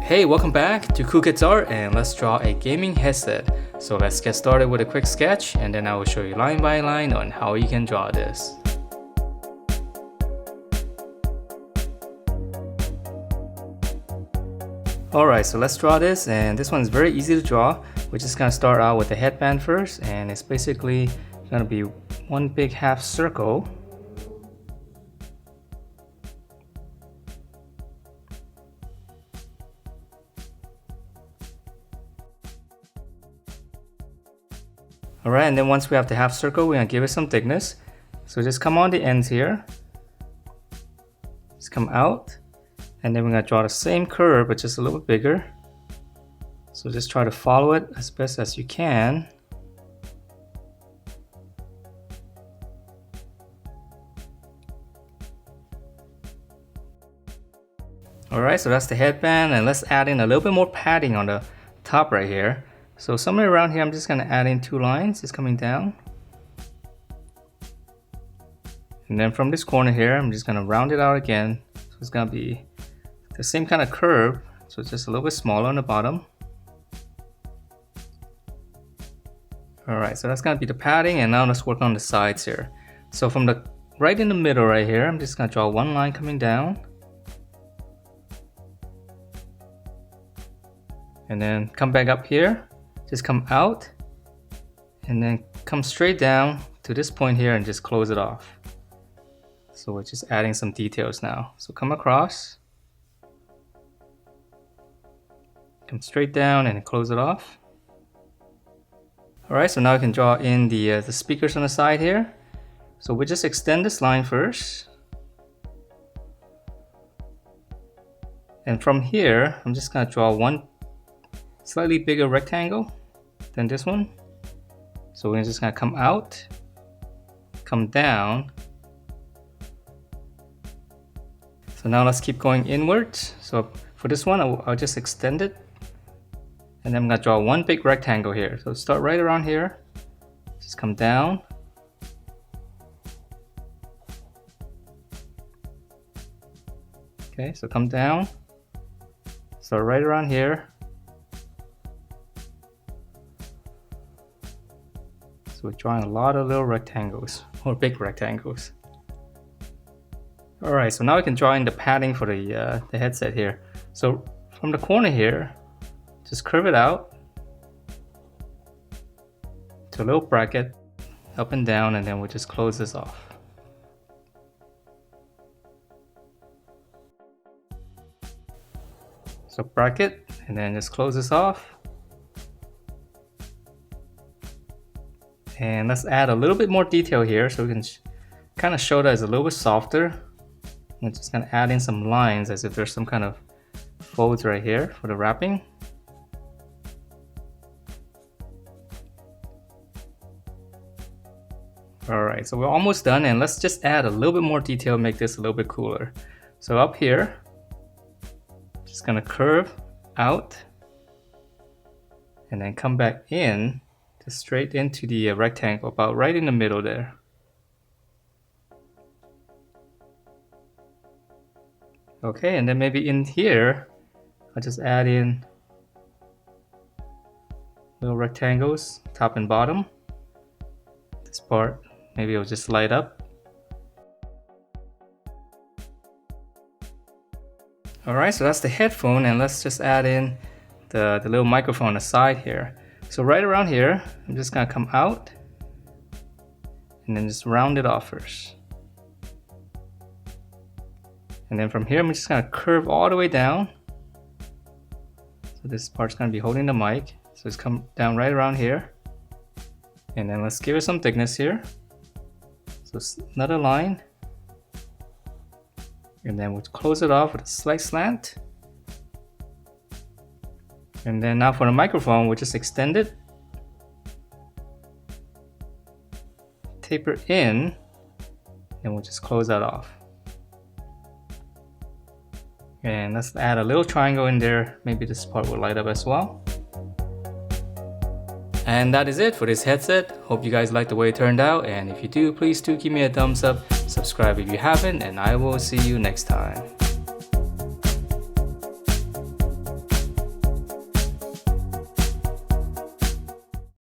Hey, welcome back to Cool Kids Art, and let's draw a gaming headset. So let's get started with a quick sketch, and then I will show you line by line on how you can draw this. Alright, so let's draw this, and this one is very easy to draw. We're just gonna start out with the headband first, and it's basically gonna be one big half circle. Alright, and then once we have the half circle, we're gonna give it some thickness. So just come on the ends here. Just come out. And then we're gonna draw the same curve, but just a little bit bigger. So just try to follow it as best as you can. Alright, so that's the headband, and let's add in a little bit more padding on the top right here. So somewhere around here, I'm just going to add in 2 lines, just coming down. And then from this corner here, I'm just going to round it out again. So it's going to be the same kind of curve, so it's just a little bit smaller on the bottom. Alright, so that's going to be the padding, and now let's work on the sides here. So from the right in the middle right here, I'm just going to draw one line coming down. And then come back up here. Just come out and then come straight down to this point here and just close it off. So we're just adding some details now. So come across, come straight down and close it off. Alright, so now I can draw in the speakers on the side here. So we just extend this line first. And from here, I'm just going to draw one slightly bigger rectangle than this one. So we're just gonna come out, come down. So now let's keep going inwards. So for this one, I'll just extend it. And then I'm gonna draw one big rectangle here. So start right around here. Just come down. Okay, so come down. Start right around here. So we're drawing a lot of little rectangles, or big rectangles. Alright, so now we can draw in the padding for the headset here. So from the corner here, just curve it out to a little bracket, up and down, and then we'll just close this off. So bracket, and then just close this off. And let's add a little bit more detail here so we can kind of show that it's a little bit softer. I'm just going to add in some lines as if there's some kind of folds right here for the wrapping. Alright, so we're almost done, and let's just add a little bit more detail, make this a little bit cooler. So up here, just going to curve out and then come back in. Straight into the rectangle, about right in the middle there. Okay, and then maybe in here, I'll just add in little rectangles, top and bottom. This part, maybe it'll just light up. Alright, so that's the headphone, and let's just add in the little microphone on the side here. So right around here, I'm just gonna come out and then just round it off first. And then from here, I'm just gonna curve all the way down. So this part's gonna be holding the mic. So just come down right around here. And then let's give it some thickness here. So another line. And then we'll close it off with a slight slant. And then now for the microphone, we'll just extend it, taper in, and we'll just close that off. And let's add a little triangle in there. Maybe this part will light up as well. And that is it for this headset. Hope you guys liked the way it turned out, and if you do, please do give me a thumbs up, subscribe if you haven't, and I will see you next time.